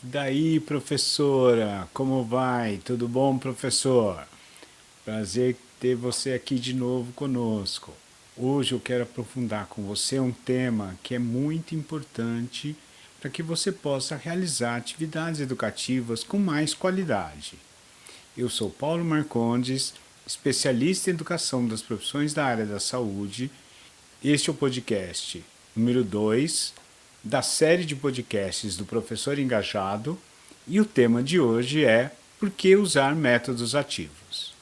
Daí, professora, como vai? Tudo bom, professor? Prazer ter você aqui de novo conosco. Hoje eu quero aprofundar com você um tema que é muito importante para que você possa realizar atividades educativas com mais qualidade. Eu sou Paulo Marcondes, especialista em educação das profissões da área da saúde. Este é o podcast número 2 da série de podcasts do Professor Engajado e o tema de hoje é Por que usar métodos ativos?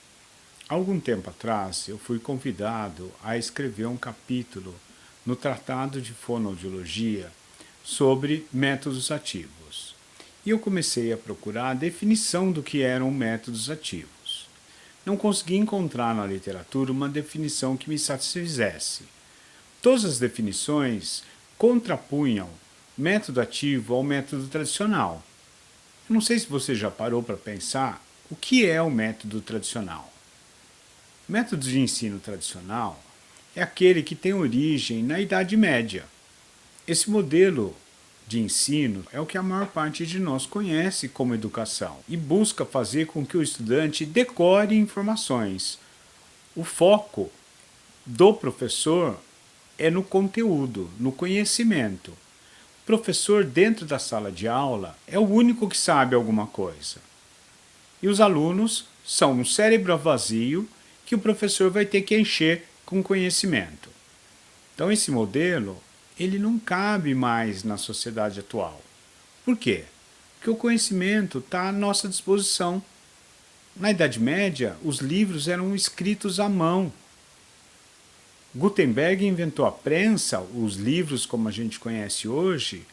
Há algum tempo atrás eu fui convidado a escrever um capítulo no Tratado de Fonoaudiologia sobre métodos ativos. E eu comecei a procurar a definição do que eram métodos ativos. Não consegui encontrar na literatura uma definição que me satisfizesse. Todas as definições contrapunham método ativo ao método tradicional. Eu não sei se você já parou para pensar o que é o método tradicional. O método de ensino tradicional é aquele que tem origem na Idade Média. Esse modelo de ensino é o que a maior parte de nós conhece como educação e busca fazer com que o estudante decore informações. O foco do professor é no conteúdo, no conhecimento. O professor, dentro da sala de aula, é o único que sabe alguma coisa. E os alunos são um cérebro vazio que o professor vai ter que encher com conhecimento. Então, esse modelo, ele não cabe mais na sociedade atual. Por quê? Porque o conhecimento está à nossa disposição. Na Idade Média, os livros eram escritos à mão. Gutenberg inventou a prensa, os livros como a gente conhece hoje,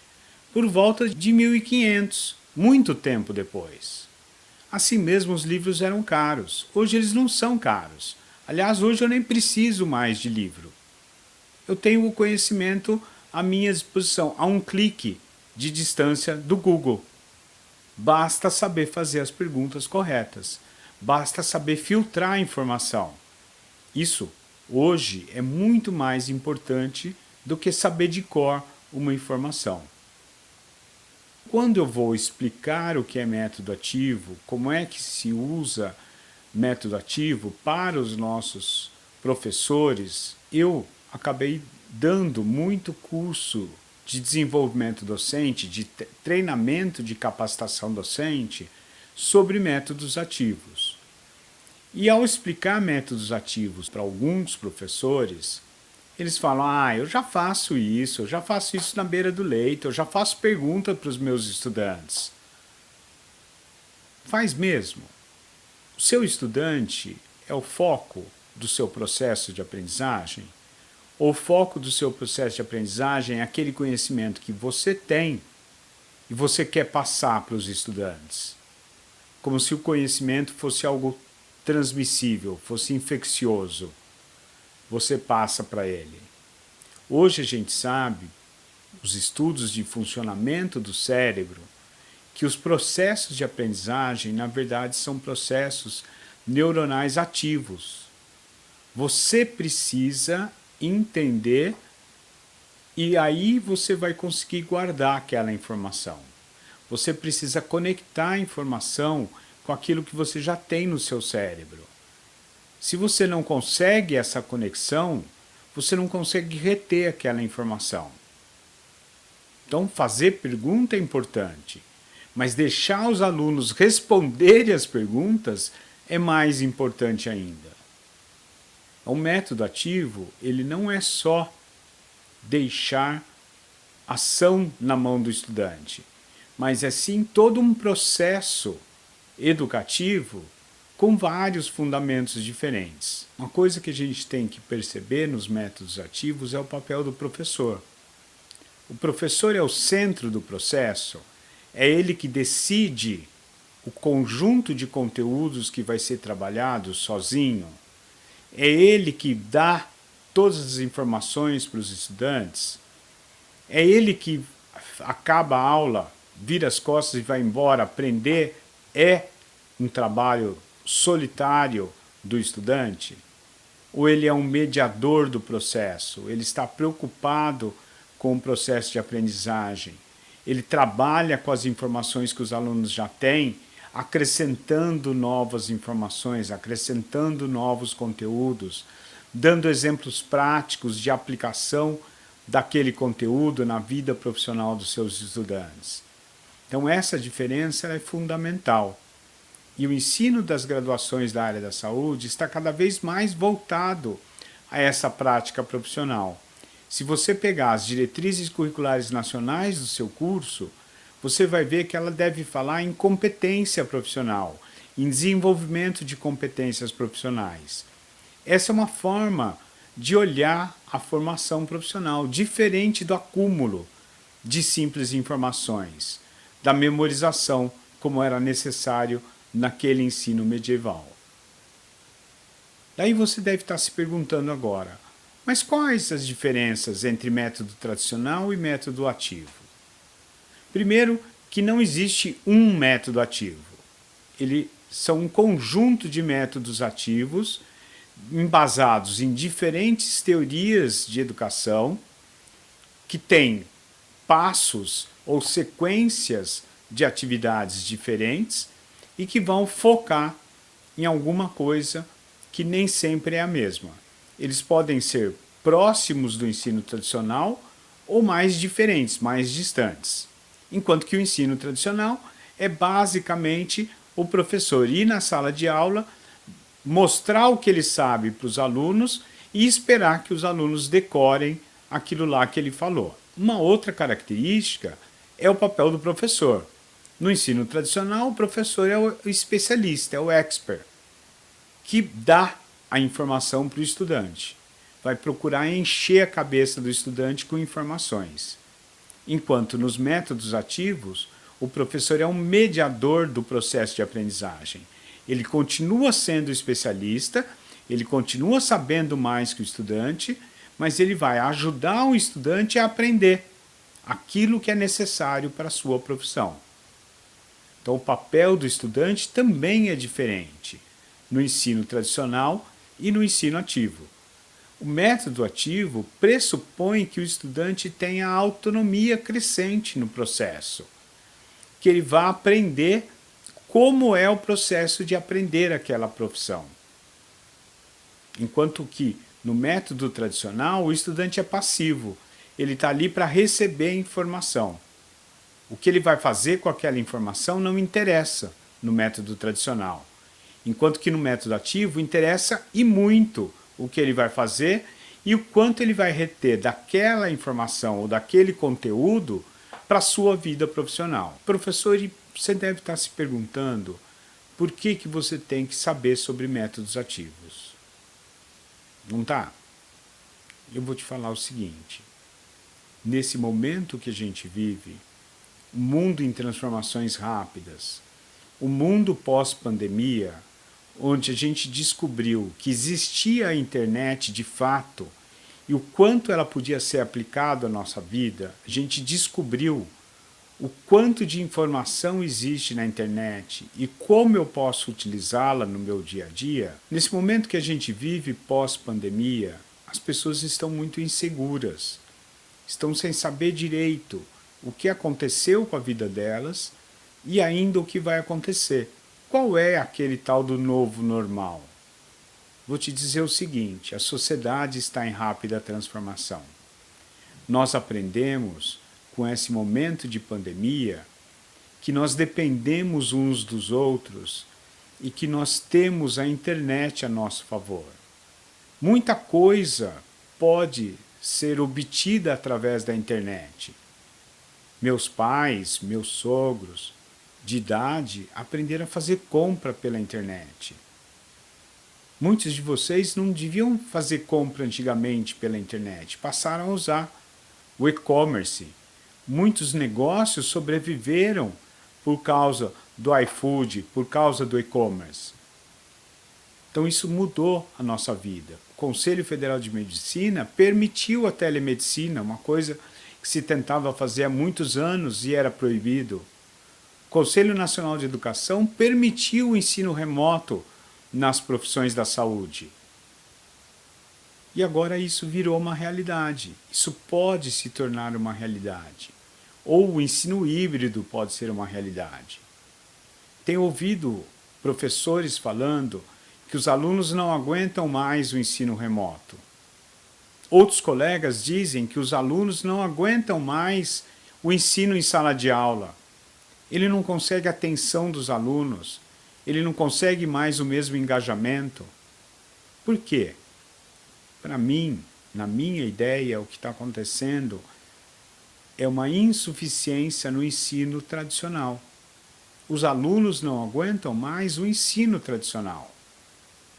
por volta de 1500, muito tempo depois. Assim mesmo, os livros eram caros. Hoje eles não são caros. Aliás, hoje eu nem preciso mais de livro. Eu tenho o conhecimento à minha disposição, a um clique de distância do Google. Basta saber fazer as perguntas corretas. Basta saber filtrar a informação. Isso hoje é muito mais importante do que saber de cor uma informação. Quando eu vou explicar o que é método ativo, como é que se usa método ativo para os nossos professores, eu acabei dando muito curso de desenvolvimento docente, de treinamento de capacitação docente sobre métodos ativos. E ao explicar métodos ativos para alguns professores, eles falam, eu já faço isso na beira do leito, eu já faço pergunta para os meus estudantes. Faz mesmo. O seu estudante é o foco do seu processo de aprendizagem? Ou o foco do seu processo de aprendizagem é aquele conhecimento que você tem e você quer passar para os estudantes? Como se o conhecimento fosse algo transmissível, fosse infeccioso. Você passa para ele. Hoje a gente sabe, os estudos de funcionamento do cérebro, que os processos de aprendizagem, na verdade, são processos neuronais ativos. Você precisa entender e aí você vai conseguir guardar aquela informação. Você precisa conectar a informação com aquilo que você já tem no seu cérebro. Se você não consegue essa conexão, você não consegue reter aquela informação. Então, fazer pergunta é importante, mas deixar os alunos responderem as perguntas é mais importante ainda. O método ativo, ele não é só deixar ação na mão do estudante, mas é sim todo um processo educativo com vários fundamentos diferentes. Uma coisa que a gente tem que perceber nos métodos ativos é o papel do professor. O professor é o centro do processo, é ele que decide o conjunto de conteúdos que vai ser trabalhado sozinho, é ele que dá todas as informações para os estudantes, é ele que acaba a aula, vira as costas e vai embora. Aprender é um trabalho solitário do estudante? Ou ele é um mediador do processo? Ele está preocupado com o processo de aprendizagem? ele trabalha com as informações que os alunos já têm, acrescentando novas informações, acrescentando novos conteúdos, dando exemplos práticos de aplicação daquele conteúdo na vida profissional dos seus estudantes. Então essa diferença é fundamental. E o ensino das graduações da área da saúde está cada vez mais voltado a essa prática profissional. Se você pegar as diretrizes curriculares nacionais do seu curso, você vai ver que ela deve falar em competência profissional, em desenvolvimento de competências profissionais. Essa é uma forma de olhar a formação profissional, diferente do acúmulo de simples informações, da memorização, como era necessário naquele ensino medieval. Daí você deve estar se perguntando agora, mas quais as diferenças entre método tradicional e método ativo? Primeiro, que não existe um método ativo. Eles são um conjunto de métodos ativos embasados em diferentes teorias de educação que têm passos ou sequências de atividades diferentes e que vão focar em alguma coisa que nem sempre é a mesma. Eles podem ser próximos do ensino tradicional ou mais diferentes, mais distantes. Enquanto que o ensino tradicional é basicamente o professor ir na sala de aula, mostrar o que ele sabe para os alunos e esperar que os alunos decorem aquilo lá que ele falou. Uma outra característica é o papel do professor. No ensino tradicional, o professor é o especialista, é o expert, que dá a informação para o estudante. Vai procurar encher a cabeça do estudante com informações. Enquanto nos métodos ativos, o professor é um mediador do processo de aprendizagem. Ele continua sendo especialista, ele continua sabendo mais que o estudante, mas ele vai ajudar o estudante a aprender aquilo que é necessário para a sua profissão. Então, o papel do estudante também é diferente no ensino tradicional e no ensino ativo. O método ativo pressupõe que o estudante tenha autonomia crescente no processo, que ele vá aprender como é o processo de aprender aquela profissão. Enquanto que no método tradicional o estudante é passivo, ele está ali para receber informação. O que ele vai fazer com aquela informação não interessa no método tradicional. Enquanto que no método ativo interessa e muito o que ele vai fazer e o quanto ele vai reter daquela informação ou daquele conteúdo para a sua vida profissional. Professor, você deve estar se perguntando por que você tem que saber sobre métodos ativos. Não tá? Eu vou te falar o seguinte. Nesse momento que a gente vive, o mundo em transformações rápidas, o mundo pós-pandemia, onde a gente descobriu que existia a internet de fato e o quanto ela podia ser aplicada à nossa vida, a gente descobriu o quanto de informação existe na internet e como eu posso utilizá-la no meu dia a dia. Nesse momento que a gente vive pós-pandemia, as pessoas estão muito inseguras, estão sem saber direito o que aconteceu com a vida delas e ainda o que vai acontecer. Qual é aquele tal do novo normal? Vou te dizer o seguinte, a sociedade está em rápida transformação. Nós aprendemos, com esse momento de pandemia, que nós dependemos uns dos outros e que nós temos a internet a nosso favor. Muita coisa pode ser obtida através da internet. Meus pais, meus sogros, de idade, aprenderam a fazer compra pela internet. Muitos de vocês não deviam fazer compra antigamente pela internet, passaram a usar o e-commerce. Muitos negócios sobreviveram por causa do iFood, por causa do e-commerce. Então isso mudou a nossa vida. O Conselho Federal de Medicina permitiu a telemedicina, uma coisa que se tentava fazer há muitos anos e era proibido. O Conselho Nacional de Educação permitiu o ensino remoto nas profissões da saúde. E agora isso virou uma realidade. Isso pode se tornar uma realidade. Ou o ensino híbrido pode ser uma realidade. Tenho ouvido professores falando que os alunos não aguentam mais o ensino remoto. Outros colegas dizem que os alunos não aguentam mais o ensino em sala de aula. Ele não consegue a atenção dos alunos, ele não consegue mais o mesmo engajamento. Por quê? Para mim, na minha ideia, o que está acontecendo é uma insuficiência no ensino tradicional. Os alunos não aguentam mais o ensino tradicional.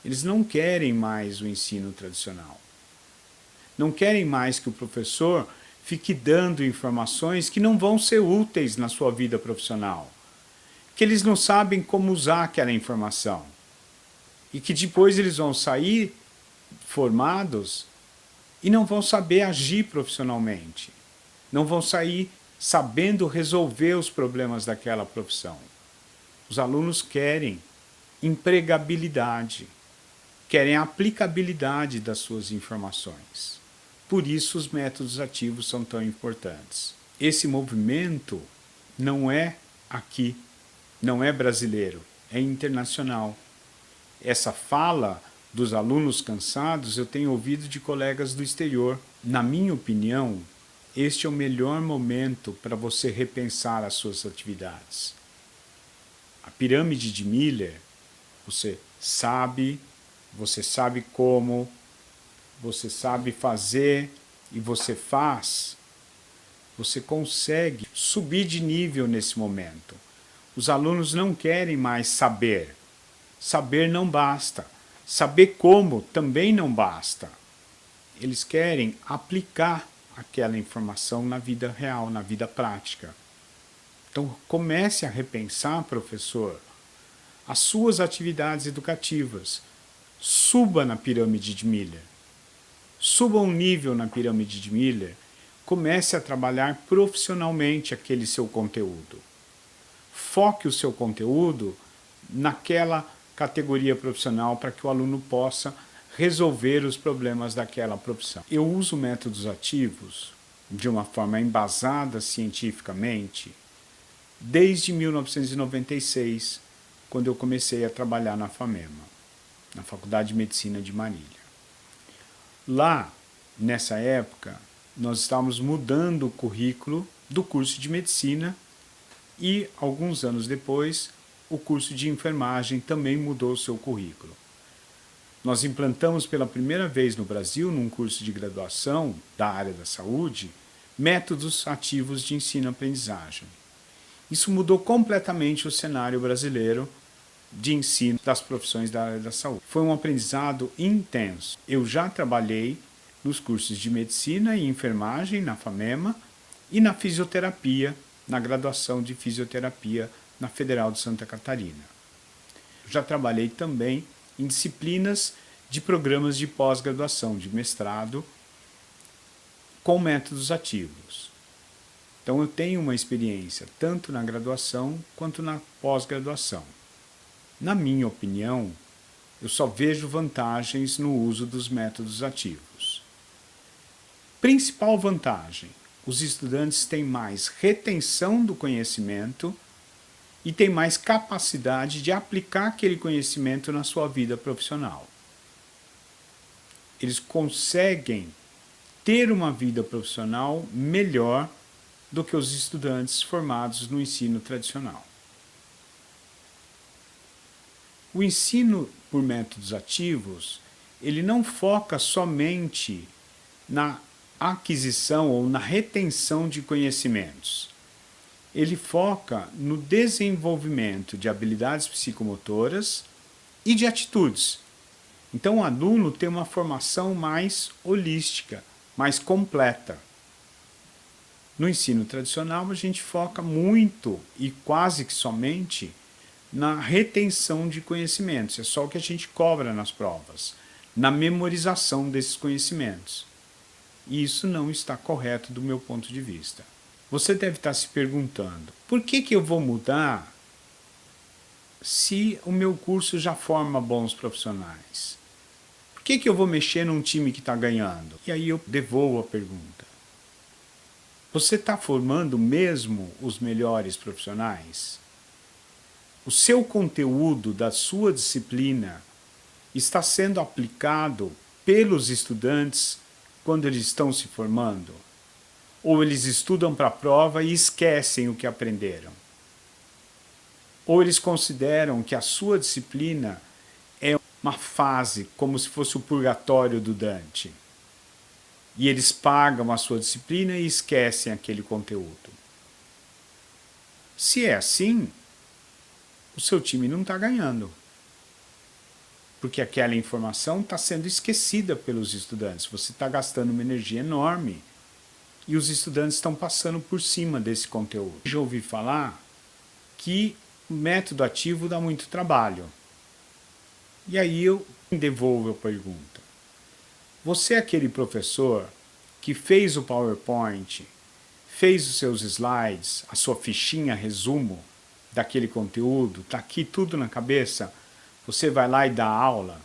Eles não querem mais o ensino tradicional. Não querem mais que o professor fique dando informações que não vão ser úteis na sua vida profissional. Que eles não sabem como usar aquela informação. E que depois eles vão sair formados e não vão saber agir profissionalmente. Não vão sair sabendo resolver os problemas daquela profissão. Os alunos querem empregabilidade, querem a aplicabilidade das suas informações. Por isso os métodos ativos são tão importantes. Esse movimento não é aqui, não é brasileiro, é internacional. Essa fala dos alunos cansados eu tenho ouvido de colegas do exterior. Na minha opinião, este é o melhor momento para você repensar as suas atividades. A pirâmide de Miller, você sabe como, você sabe fazer e você faz, você consegue subir de nível nesse momento. Os alunos não querem mais saber. Saber não basta. Saber como também não basta. Eles querem aplicar aquela informação na vida real, na vida prática. Então comece a repensar, professor, as suas atividades educativas. Suba na pirâmide de Miller. Suba um nível na pirâmide de Miller. Comece a trabalhar profissionalmente aquele seu conteúdo. Foque o seu conteúdo naquela categoria profissional para que o aluno possa resolver os problemas daquela profissão. Eu uso métodos ativos de uma forma embasada cientificamente desde 1996, quando eu comecei a trabalhar na FAMEMA, na Faculdade de Medicina de Marília. Lá, nessa época, nós estávamos mudando o currículo do curso de medicina e, alguns anos depois, o curso de enfermagem também mudou o seu currículo. Nós implantamos pela primeira vez no Brasil, num curso de graduação da área da saúde, métodos ativos de ensino-aprendizagem. Isso mudou completamente o cenário brasileiro de ensino das profissões da área da saúde. Foi um aprendizado intenso. Eu já trabalhei nos cursos de medicina e enfermagem na FAMEMA e na fisioterapia, na graduação de fisioterapia na Federal de Santa Catarina. Já trabalhei também em disciplinas de programas de pós-graduação, de mestrado, com métodos ativos. Então eu tenho uma experiência tanto na graduação quanto na pós-graduação. Na minha opinião, eu só vejo vantagens no uso dos métodos ativos. Principal vantagem: os estudantes têm mais retenção do conhecimento e têm mais capacidade de aplicar aquele conhecimento na sua vida profissional. Eles conseguem ter uma vida profissional melhor do que os estudantes formados no ensino tradicional. O ensino por métodos ativos, ele não foca somente na aquisição ou na retenção de conhecimentos. Ele foca no desenvolvimento de habilidades psicomotoras e de atitudes. Então o aluno tem uma formação mais holística, mais completa. No ensino tradicional a gente foca muito e quase que somente na retenção de conhecimentos. É só o que a gente cobra nas provas, na memorização desses conhecimentos. E isso não está correto do meu ponto de vista. Você deve estar se perguntando, por que eu vou mudar se o meu curso já forma bons profissionais? Por que eu vou mexer num time que está ganhando? E aí eu devolvo a pergunta. Você está formando mesmo os melhores profissionais? O seu conteúdo da sua disciplina está sendo aplicado pelos estudantes quando eles estão se formando? Ou eles estudam para a prova e esquecem o que aprenderam? Ou eles consideram que a sua disciplina é uma fase, como se fosse o purgatório do Dante? E eles pagam a sua disciplina e esquecem aquele conteúdo. Se é assim, o seu time não está ganhando. Porque aquela informação está sendo esquecida pelos estudantes. Você está gastando uma energia enorme e os estudantes estão passando por cima desse conteúdo. Já ouvi falar que o método ativo dá muito trabalho. E aí eu devolvo a pergunta. Você é aquele professor que fez o PowerPoint, fez os seus slides, a sua fichinha resumo daquele conteúdo, está aqui tudo na cabeça, você vai lá e dá aula?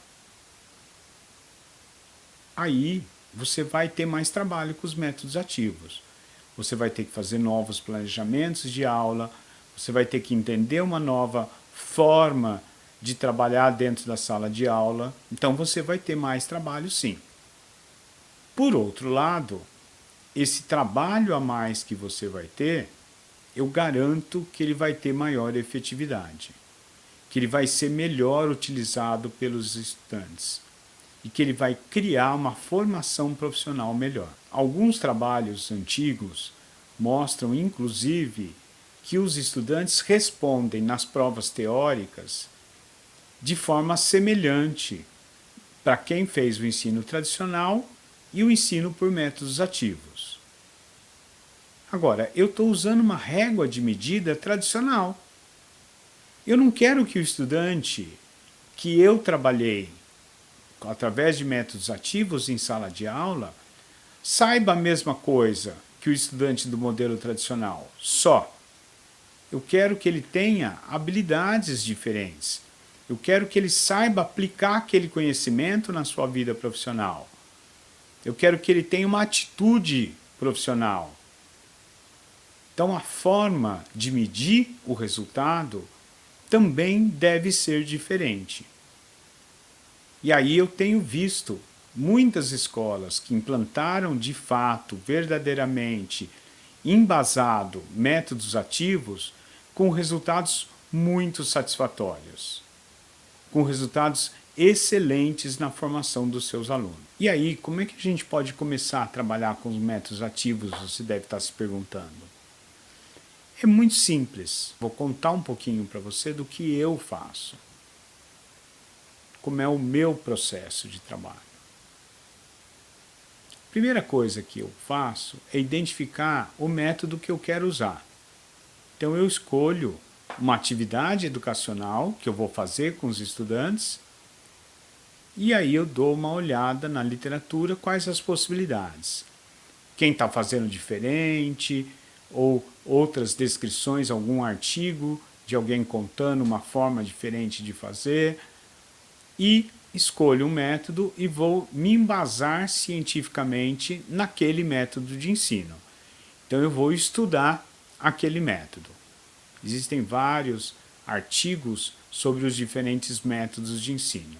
Aí você vai ter mais trabalho com os métodos ativos. Você vai ter que fazer novos planejamentos de aula, você vai ter que entender uma nova forma de trabalhar dentro da sala de aula, então você vai ter mais trabalho sim. Por outro lado, esse trabalho a mais que você vai ter, eu garanto que ele vai ter maior efetividade, que ele vai ser melhor utilizado pelos estudantes e que ele vai criar uma formação profissional melhor. Alguns trabalhos antigos mostram, inclusive, que os estudantes respondem nas provas teóricas de forma semelhante para quem fez o ensino tradicional e o ensino por métodos ativos. Agora, eu estou usando uma régua de medida tradicional. Eu não quero que o estudante que eu trabalhei através de métodos ativos em sala de aula saiba a mesma coisa que o estudante do modelo tradicional, só. Eu quero que ele tenha habilidades diferentes. Eu quero que ele saiba aplicar aquele conhecimento na sua vida profissional. Eu quero que ele tenha uma atitude profissional. Então a forma de medir o resultado também deve ser diferente. E aí eu tenho visto muitas escolas que implantaram de fato, verdadeiramente, embasado métodos ativos com resultados muito satisfatórios, com resultados excelentes na formação dos seus alunos. E aí, como é que a gente pode começar a trabalhar com os métodos ativos, você deve estar se perguntando. É muito simples. Vou contar um pouquinho para você do que eu faço. Como é o meu processo de trabalho. A primeira coisa que eu faço é identificar o método que eu quero usar. Então eu escolho uma atividade educacional que eu vou fazer com os estudantes e aí eu dou uma olhada na literatura quais as possibilidades. Quem está fazendo diferente ou outras descrições, algum artigo de alguém contando uma forma diferente de fazer e escolho um método e vou me embasar cientificamente naquele método de ensino. Então eu vou estudar aquele método. Existem vários artigos sobre os diferentes métodos de ensino,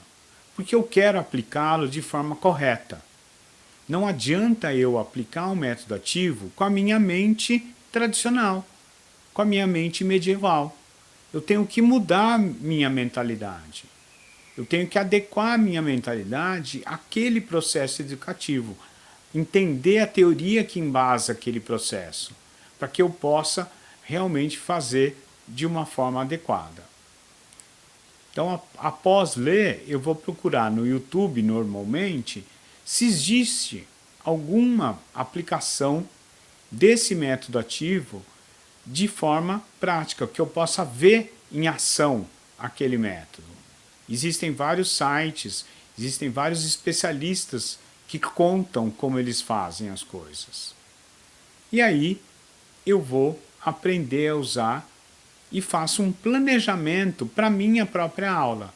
porque eu quero aplicá-lo de forma correta. Não adianta eu aplicar um método ativo com a minha mente tradicional, com a minha mente medieval. Eu tenho que mudar minha mentalidade. Eu tenho que adequar a minha mentalidade àquele processo educativo, entender a teoria que embasa aquele processo, para que eu possa realmente fazer de uma forma adequada. Então, após ler, eu vou procurar no YouTube, normalmente, se existe alguma aplicação desse método ativo de forma prática, que eu possa ver em ação aquele método. Existem vários sites, existem vários especialistas que contam como eles fazem as coisas. E aí eu vou aprender a usar e faço um planejamento para a minha própria aula.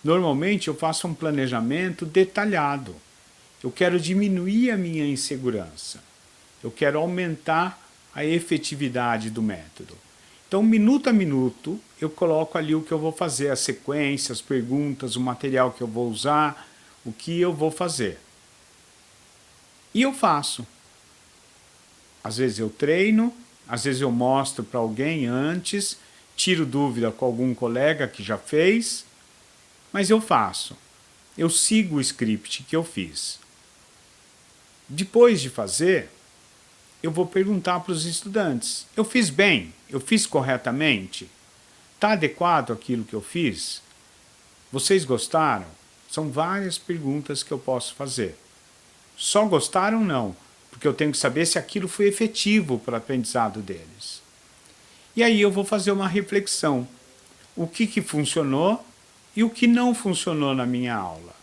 Normalmente eu faço um planejamento detalhado. Eu quero diminuir a minha insegurança. Eu quero aumentar a efetividade do método. Então, minuto a minuto, eu coloco ali o que eu vou fazer, a sequência, as perguntas, o material que eu vou usar, o que eu vou fazer. E eu faço. Às vezes eu treino, às vezes eu mostro para alguém antes, tiro dúvida com algum colega que já fez, mas eu faço. Eu sigo o script que eu fiz. Depois de fazer, eu vou perguntar para os estudantes: eu fiz bem? Eu fiz corretamente? Está adequado aquilo que eu fiz? Vocês gostaram? São várias perguntas que eu posso fazer. Só gostaram? Não, porque eu tenho que saber se aquilo foi efetivo para o aprendizado deles. E aí eu vou fazer uma reflexão. O que funcionou e o que não funcionou na minha aula.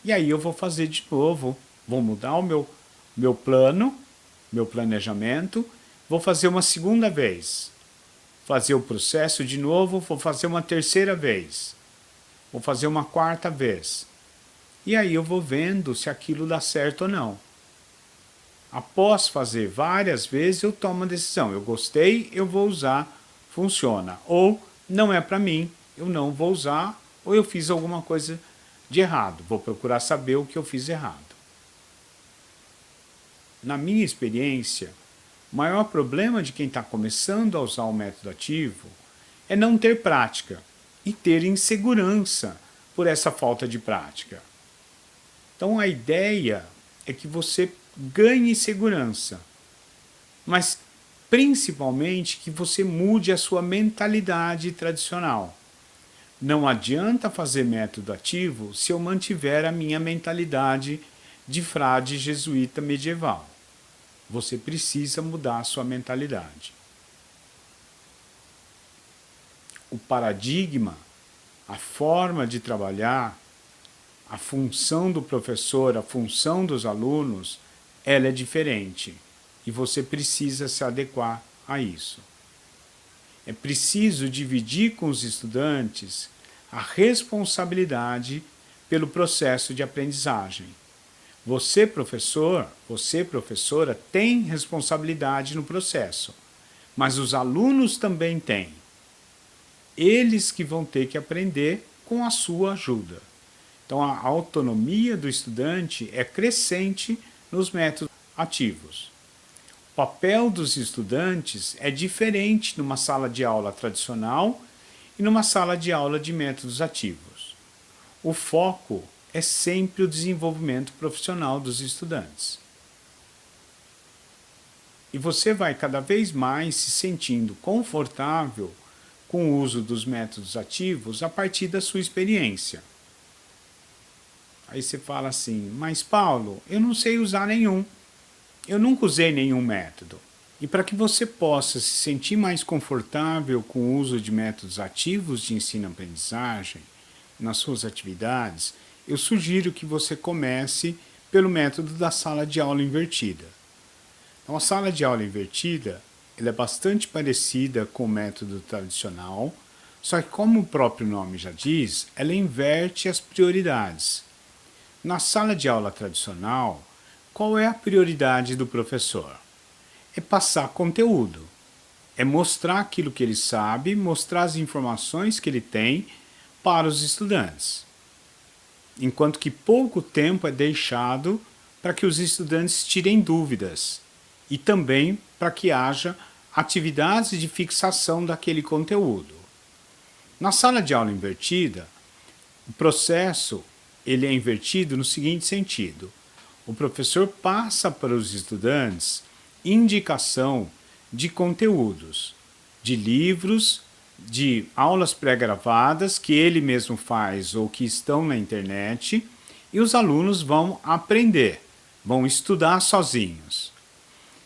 E aí eu vou fazer de novo, vou mudar o meu plano, meu planejamento, vou fazer uma segunda vez. Fazer o processo de novo, vou fazer uma terceira vez. Vou fazer uma quarta vez. E aí eu vou vendo se aquilo dá certo ou não. Após fazer várias vezes, eu tomo a decisão. Eu gostei, eu vou usar, funciona. Ou não é para mim, eu não vou usar, ou eu fiz alguma coisa de errado. Vou procurar saber o que eu fiz errado. Na minha experiência, o maior problema de quem está começando a usar o método ativo é não ter prática e ter insegurança por essa falta de prática. Então a ideia é que você ganhe segurança, mas principalmente que você mude a sua mentalidade tradicional. Não adianta fazer método ativo se eu mantiver a minha mentalidade de frade jesuíta medieval. Você precisa mudar a sua mentalidade. O paradigma, a forma de trabalhar, a função do professor, a função dos alunos, ela é diferente. E você precisa se adequar a isso. É preciso dividir com os estudantes a responsabilidade pelo processo de aprendizagem. Você, professor, você, professora, tem responsabilidade no processo, mas os alunos também têm. Eles que vão ter que aprender com a sua ajuda. Então, a autonomia do estudante é crescente nos métodos ativos. O papel dos estudantes é diferente numa sala de aula tradicional e numa sala de aula de métodos ativos. O foco é sempre o desenvolvimento profissional dos estudantes. E você vai cada vez mais se sentindo confortável com o uso dos métodos ativos a partir da sua experiência. Aí você fala assim: mas Paulo, eu não sei usar nenhum. Eu nunca usei nenhum método. E para que você possa se sentir mais confortável com o uso de métodos ativos de ensino-aprendizagem nas suas atividades, eu sugiro que você comece pelo método da sala de aula invertida. Então, a sala de aula invertida ela é bastante parecida com o método tradicional, só que, como o próprio nome já diz, ela inverte as prioridades. Na sala de aula tradicional, qual é a prioridade do professor? É passar conteúdo, é mostrar aquilo que ele sabe, mostrar as informações que ele tem para os estudantes. Enquanto que pouco tempo é deixado para que os estudantes tirem dúvidas e também para que haja atividades de fixação daquele conteúdo. Na sala de aula invertida, o processo ele é invertido no seguinte sentido: o professor passa para os estudantes indicação de conteúdos, de livros, de aulas pré-gravadas que ele mesmo faz ou que estão na internet, e os alunos vão aprender, vão estudar sozinhos.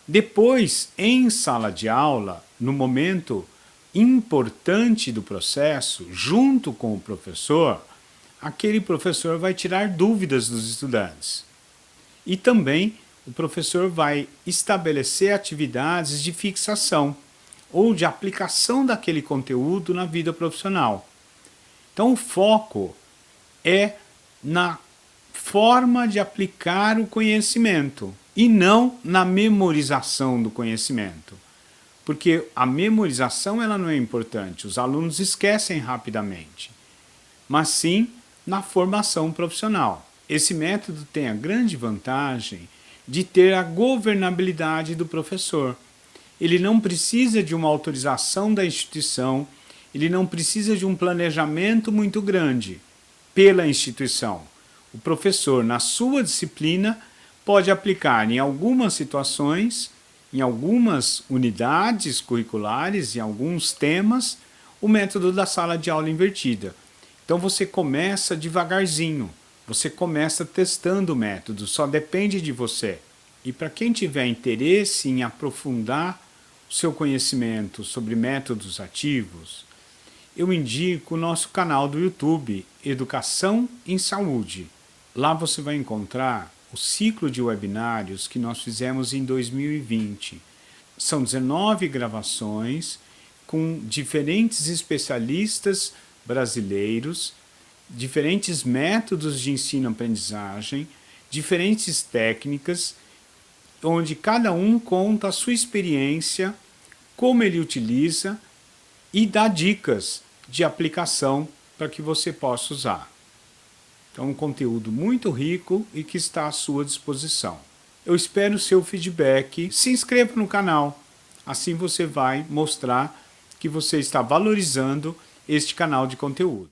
Depois, em sala de aula, no momento importante do processo, junto com o professor, aquele professor vai tirar dúvidas dos estudantes. E também o professor vai estabelecer atividades de fixação ou de aplicação daquele conteúdo na vida profissional. Então, o foco é na forma de aplicar o conhecimento e não na memorização do conhecimento. Porque a memorização ela não é importante, os alunos esquecem rapidamente, mas sim na formação profissional. Esse método tem a grande vantagem de ter a governabilidade do professor. Ele não precisa de uma autorização da instituição, ele não precisa de um planejamento muito grande pela instituição. O professor, na sua disciplina, pode aplicar em algumas situações, em algumas unidades curriculares, em alguns temas, o método da sala de aula invertida. Então você começa devagarzinho, você começa testando o método, só depende de você. E para quem tiver interesse em aprofundar o seu conhecimento sobre métodos ativos, eu indico o nosso canal do YouTube, Educação em Saúde. Lá você vai encontrar o ciclo de webinários que nós fizemos em 2020. São 19 gravações com diferentes especialistas brasileiros, diferentes métodos de ensino-aprendizagem, diferentes técnicas, onde cada um conta a sua experiência, como ele utiliza e dá dicas de aplicação para que você possa usar. Então, um conteúdo muito rico e que está à sua disposição. Eu espero o seu feedback. Se inscreva no canal. Assim você vai mostrar que você está valorizando este canal de conteúdo.